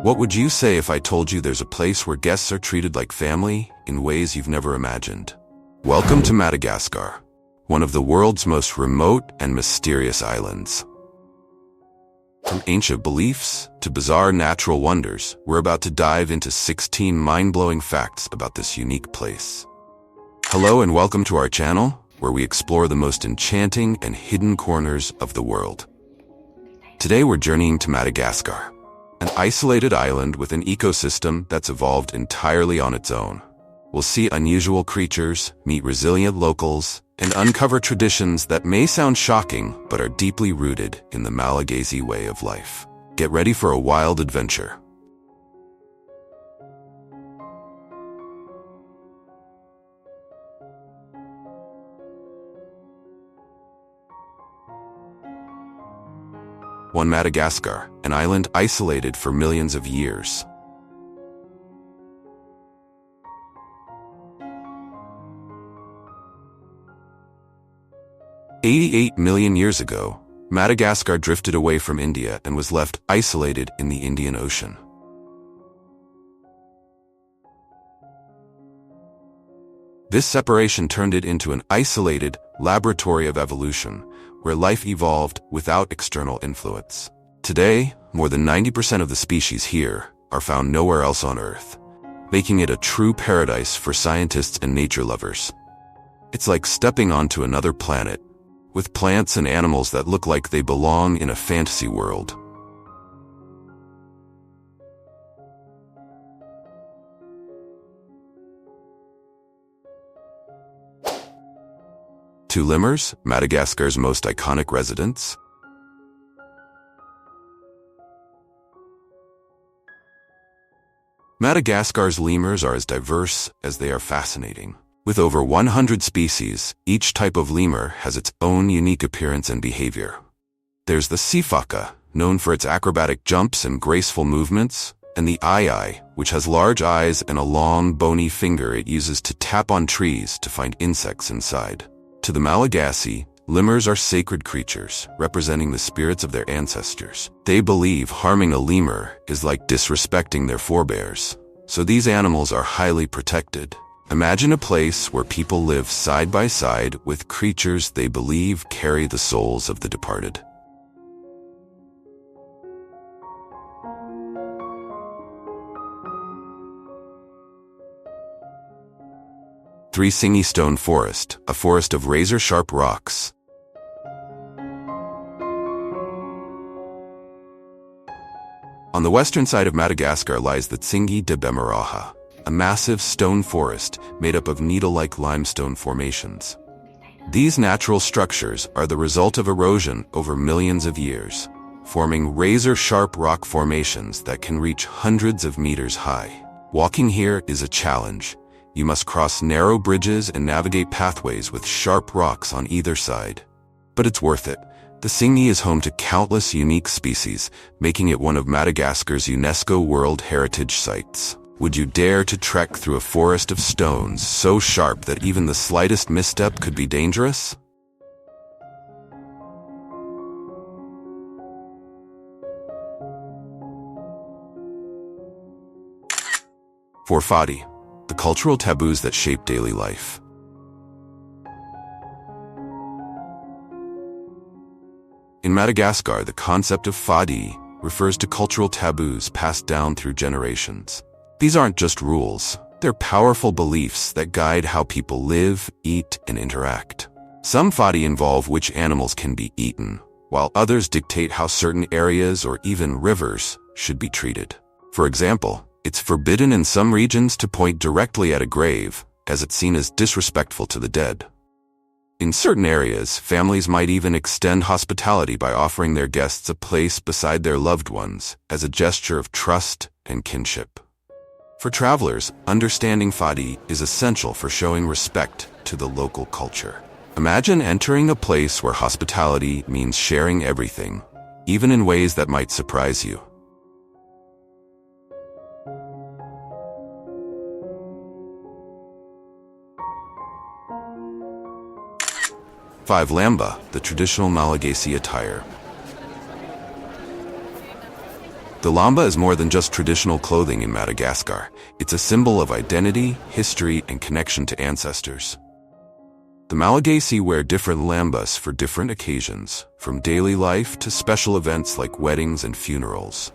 What would you say if I told you there's a place where guests are treated like family in ways you've never imagined? Welcome to Madagascar, one of the world's most remote and mysterious islands. From ancient beliefs to bizarre natural wonders, we're about to dive into 16 mind-blowing facts about this unique place. Hello and welcome to our channel, where we explore the most enchanting and hidden corners of the world. Today we're journeying to Madagascar, an isolated island with an ecosystem that's evolved entirely on its own. We'll see unusual creatures, meet resilient locals, and uncover traditions that may sound shocking but are deeply rooted in the Malagasy way of life. Get ready for a wild adventure. One, Madagascar, an island isolated for millions of years. "88 million years ago, Madagascar drifted away from India and was left isolated in the Indian Ocean. This separation turned it into an isolated laboratory of evolution, where life evolved without external influence. Today, more than 90% of the species here are found nowhere else on Earth, making it a true paradise for scientists and nature lovers. It's like stepping onto another planet, with plants and animals that look like they belong in a fantasy world. Two, lemurs, Madagascar's most iconic residents. Madagascar's lemurs are as diverse as they are fascinating. With over 100 species, each type of lemur has its own unique appearance and behavior. There's the sifaka, known for its acrobatic jumps and graceful movements, and the eye, which has large eyes and a long, bony finger it uses to tap on trees to find insects inside. To the Malagasy, lemurs are sacred creatures, representing the spirits of their ancestors. They believe harming a lemur is like disrespecting their forebears, so these animals are highly protected. Imagine a place where people live side by side with creatures they believe carry the souls of the departed. Three, Spiny Forest, a forest of razor-sharp rocks. On the western side of Madagascar lies the Tsingy de Bemaraha, a massive stone forest made up of needle-like limestone formations. These natural structures are the result of erosion over millions of years, forming razor-sharp rock formations that can reach hundreds of meters high. Walking here is a challenge. You must cross narrow bridges and navigate pathways with sharp rocks on either side. But it's worth it. The Tsingy is home to countless unique species, making it one of Madagascar's UNESCO World Heritage Sites. Would you dare to trek through a forest of stones so sharp that even the slightest misstep could be dangerous? For Fadi, the cultural taboos that shape daily life. In Madagascar, the concept of Fadi refers to cultural taboos passed down through generations. These aren't just rules, they're powerful beliefs that guide how people live, eat, and interact. Some Fadi involve which animals can be eaten, while others dictate how certain areas or even rivers should be treated. For example, it's forbidden in some regions to point directly at a grave, as it's seen as disrespectful to the dead. In certain areas, families might even extend hospitality by offering their guests a place beside their loved ones as a gesture of trust and kinship. For travelers, understanding Fadi is essential for showing respect to the local culture. Imagine entering a place where hospitality means sharing everything, even in ways that might surprise you. 5. Lamba, the traditional Malagasy attire. The lamba is more than just traditional clothing in Madagascar. It's a symbol of identity, history, and connection to ancestors. The Malagasy wear different lambas for different occasions, from daily life to special events like weddings and funerals.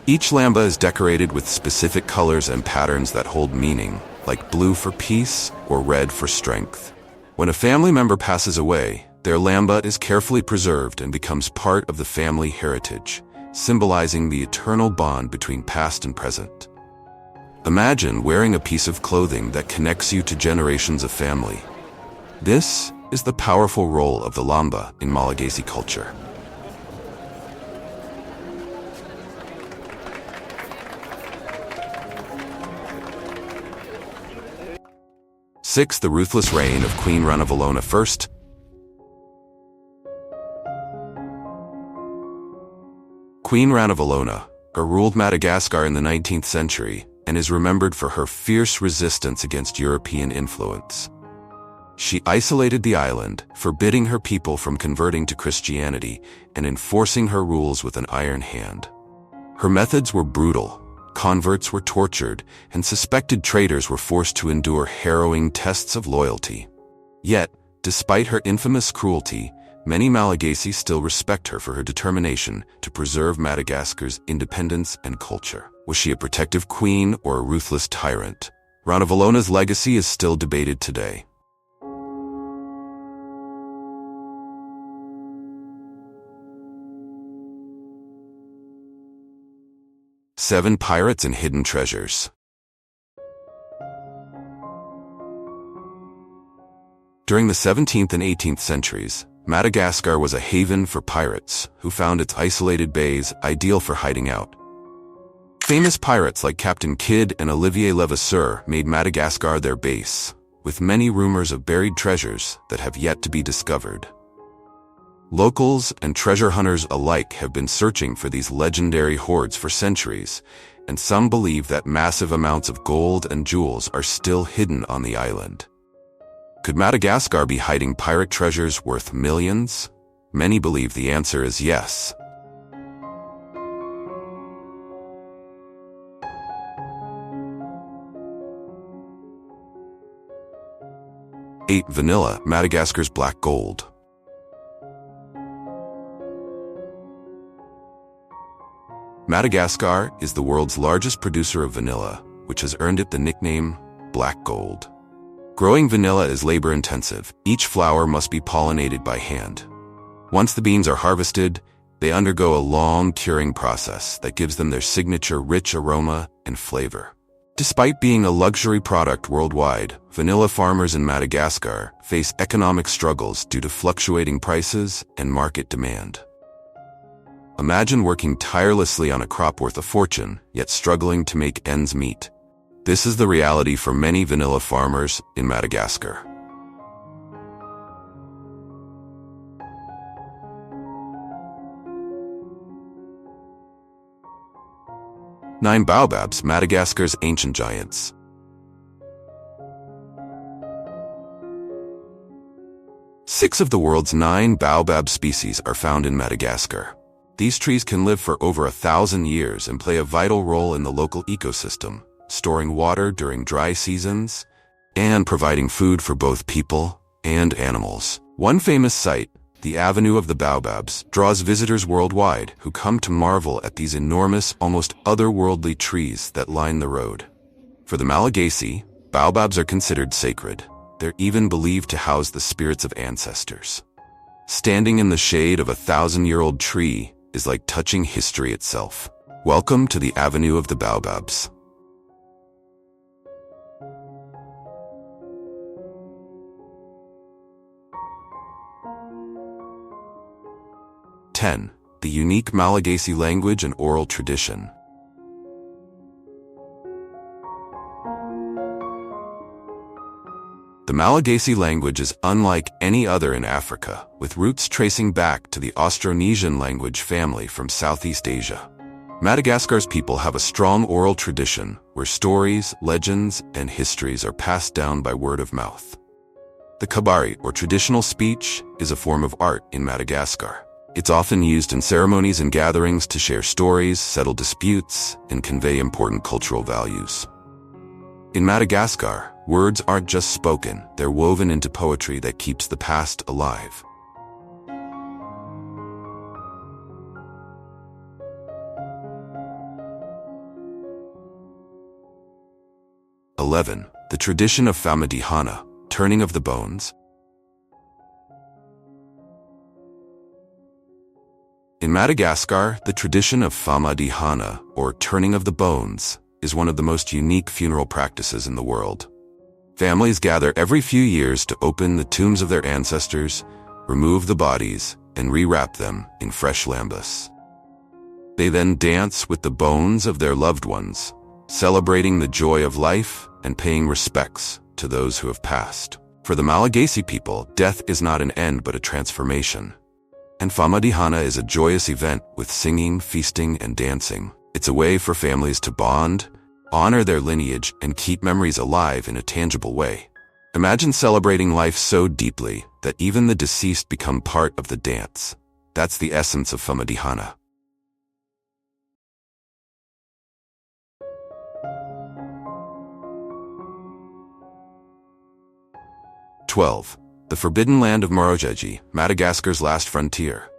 Each lamba is decorated with specific colors and patterns that hold meaning, like blue for peace or red for strength. When a family member passes away, their lamba is carefully preserved and becomes part of the family heritage, symbolizing the eternal bond between past and present. Imagine wearing a piece of clothing that connects you to generations of family. This is the powerful role of the lamba in Malagasy culture. Six, the ruthless reign of Queen Ranavalona I. Queen Ranavalona I ruled Madagascar in the 19th century and is remembered for her fierce resistance against European influence. She isolated the island, forbidding her people from converting to Christianity and enforcing her rules with an iron hand. Her methods were brutal. Converts were tortured, and suspected traitors were forced to endure harrowing tests of loyalty. Yet, despite her infamous cruelty, many Malagasy still respect her for her determination to preserve Madagascar's independence and culture. Was she a protective queen or a ruthless tyrant? Ranavalona's legacy is still debated today. Seven, pirates and hidden treasures. During the 17th and 18th centuries, Madagascar was a haven for pirates who found its isolated bays ideal for hiding out. Famous pirates like Captain Kidd and Olivier Levasseur made Madagascar their base, with many rumors of buried treasures that have yet to be discovered. Locals and treasure hunters alike have been searching for these legendary hoards for centuries, and some believe that massive amounts of gold and jewels are still hidden on the island. Could Madagascar be hiding pirate treasures worth millions? Many believe the answer is yes. Eight, vanilla, Madagascar's black gold. Madagascar is the world's largest producer of vanilla, which has earned it the nickname black gold. Growing vanilla is labor-intensive. Each flower must be pollinated by hand. Once the beans are harvested, they undergo a long curing process that gives them their signature rich aroma and flavor. Despite being a luxury product worldwide, vanilla farmers in Madagascar face economic struggles due to fluctuating prices and market demand. Imagine working tirelessly on a crop worth a fortune, yet struggling to make ends meet. This is the reality for many vanilla farmers in Madagascar. Nine, baobabs, Madagascar's ancient giants. Six of the world's 9 baobab species are found in Madagascar. These trees can live for over 1,000 years and play a vital role in the local ecosystem, storing water during dry seasons and providing food for both people and animals. One famous site, the Avenue of the Baobabs, draws visitors worldwide who come to marvel at these enormous, almost otherworldly trees that line the road. For the Malagasy, baobabs are considered sacred. They're even believed to house the spirits of ancestors. Standing in the shade of a 1,000-year-old tree is like touching history itself. Welcome to the Avenue of the Baobabs. Ten, the unique Malagasy language and oral tradition. The Malagasy language is unlike any other in Africa, with roots tracing back to the Austronesian language family from Southeast Asia. Madagascar's people have a strong oral tradition where stories, legends, and histories are passed down by word of mouth. The kabari, or traditional speech, is a form of art in Madagascar. It's often used in ceremonies and gatherings to share stories, settle disputes, and convey important cultural values. In Madagascar, words aren't just spoken, they're woven into poetry that keeps the past alive. The tradition of Famadihana, turning of the bones. In Madagascar, the tradition of Famadihana, or turning of the bones, is one of the most unique funeral practices in the world. Families gather every few years to open the tombs of their ancestors, remove the bodies, and rewrap them in fresh lambas. They then dance with the bones of their loved ones, celebrating the joy of life and paying respects to those who have passed. For the Malagasy people, death is not an end but a transformation. And Famadihana is a joyous event with singing, feasting, and dancing. It's a way for families to bond, honor their lineage, and keep memories alive in a tangible way. Imagine celebrating life so deeply that even the deceased become part of the dance. That's the essence of Famadihana. The Forbidden Land of Marojejy, Madagascar's last frontier.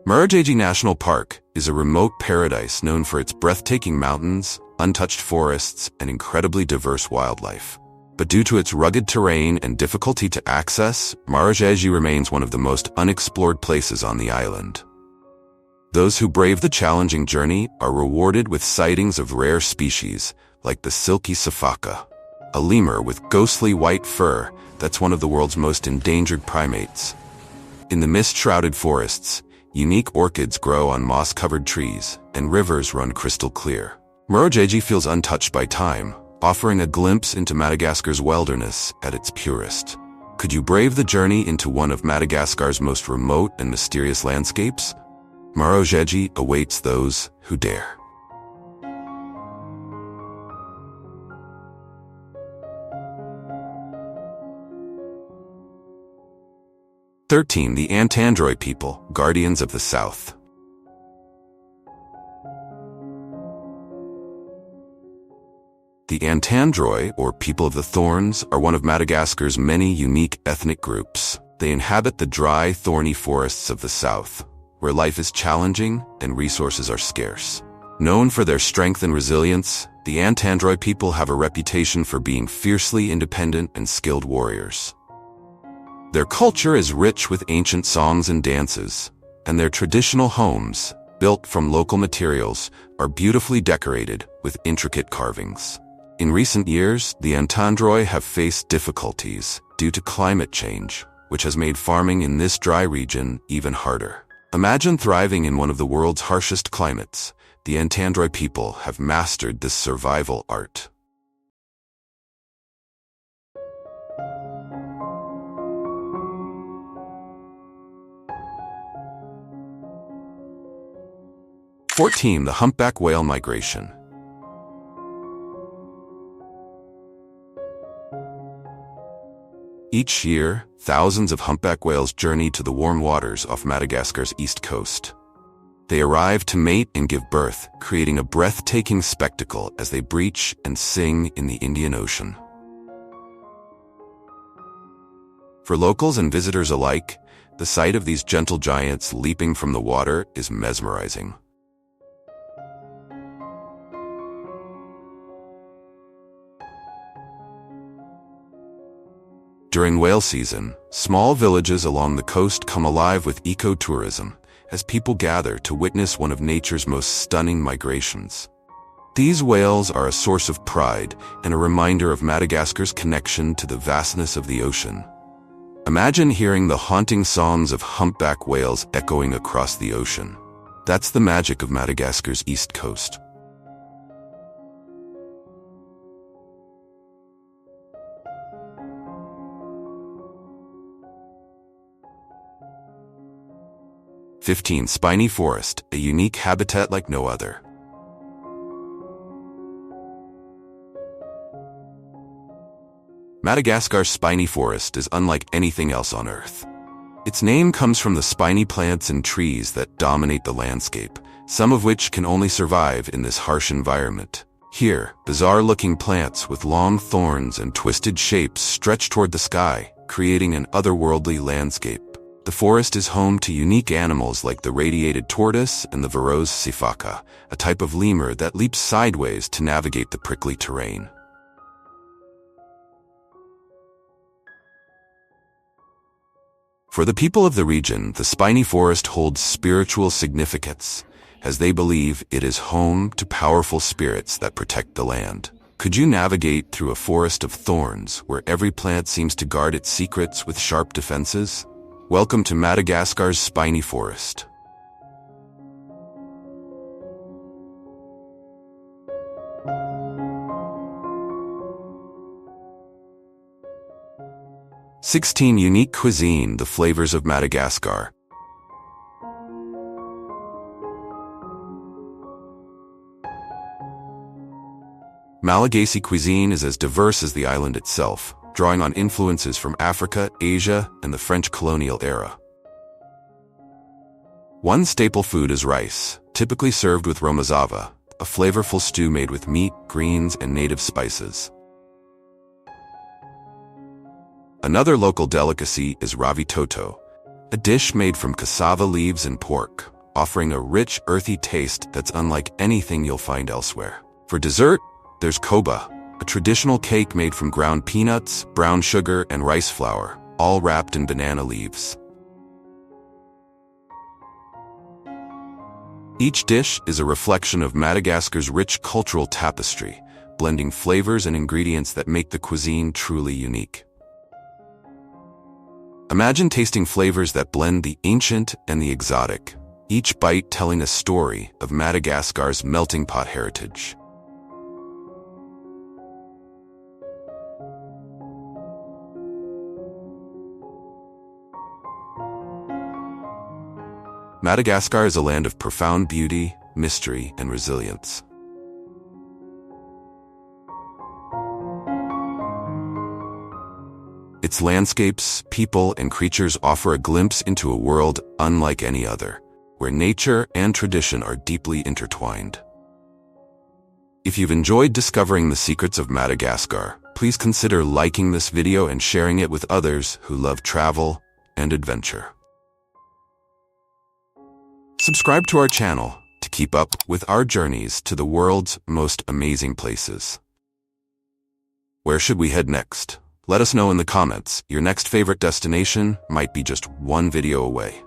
Marojejy National Park is a remote paradise known for its breathtaking mountains, untouched forests, and incredibly diverse wildlife. But due to its rugged terrain and difficulty to access, Marojejy remains one of the most unexplored places on the island. Those who brave the challenging journey are rewarded with sightings of rare species like the silky sifaka, a lemur with ghostly white fur that's one of the world's most endangered primates. In the mist-shrouded forests, unique orchids grow on moss-covered trees, and rivers run crystal clear. Marojejy feels untouched by time, offering a glimpse into Madagascar's wilderness at its purest. Could you brave the journey into one of Madagascar's most remote and mysterious landscapes? Marojejy awaits those who dare. The Antandroy people, guardians of the South. The Antandroy, or people of the thorns, are one of Madagascar's many unique ethnic groups. They inhabit the dry, thorny forests of the south, where life is challenging and resources are scarce. Known for their strength and resilience, the Antandroy people have a reputation for being fiercely independent and skilled warriors. Their culture is rich with ancient songs and dances, and their traditional homes, built from local materials, are beautifully decorated with intricate carvings. In recent years, the Antandroy have faced difficulties due to climate change, which has made farming in this dry region even harder. Imagine thriving in one of the world's harshest climates. The Antandroy people have mastered this survival art. The Humpback whale migration. Each year, thousands of humpback whales journey to the warm waters off Madagascar's east coast. They arrive to mate and give birth, creating a breathtaking spectacle as they breach and sing in the Indian Ocean. For locals and visitors alike, the sight of these gentle giants leaping from the water is mesmerizing. During whale season, small villages along the coast come alive with ecotourism as people gather to witness one of nature's most stunning migrations. These whales are a source of pride and a reminder of Madagascar's connection to the vastness of the ocean. Imagine hearing the haunting songs of humpback whales echoing across the ocean. That's the magic of Madagascar's east coast. Spiny Forest, a unique habitat like no other. Madagascar's spiny forest is unlike anything else on Earth. Its name comes from the spiny plants and trees that dominate the landscape, some of which can only survive in this harsh environment. Here, bizarre-looking plants with long thorns and twisted shapes stretch toward the sky, creating an otherworldly landscape. The forest is home to unique animals like the radiated tortoise and the Varose sifaka, a type of lemur that leaps sideways to navigate the prickly terrain. For the people of the region, the spiny forest holds spiritual significance, as they believe it is home to powerful spirits that protect the land. Could you navigate through a forest of thorns where every plant seems to guard its secrets with sharp defenses? Welcome to Madagascar's spiny forest. "16 Unique Cuisine, the Flavors of Madagascar." Malagasy cuisine is as diverse as the island itself, drawing on influences from Africa, Asia, and the French colonial era. One staple food is rice, typically served with romazava, a flavorful stew made with meat, greens, and native spices. Another local delicacy is ravitoto, a dish made from cassava leaves and pork, offering a rich, earthy taste that's unlike anything you'll find elsewhere. For dessert, there's koba, a traditional cake made from ground peanuts, brown sugar, and rice flour, all wrapped in banana leaves. Each dish is a reflection of Madagascar's rich cultural tapestry, blending flavors and ingredients that make the cuisine truly unique. Imagine tasting flavors that blend the ancient and the exotic, each bite telling a story of Madagascar's melting pot heritage. Madagascar is a land of profound beauty, mystery, and resilience. Its landscapes, people, and creatures offer a glimpse into a world unlike any other, where nature and tradition are deeply intertwined. If you've enjoyed discovering the secrets of Madagascar, please consider liking this video and sharing it with others who love travel and adventure. Subscribe to our channel to keep up with our journeys to the world's most amazing places. Where should we head next? Let us know in the comments. Your next favorite destination might be just one video away.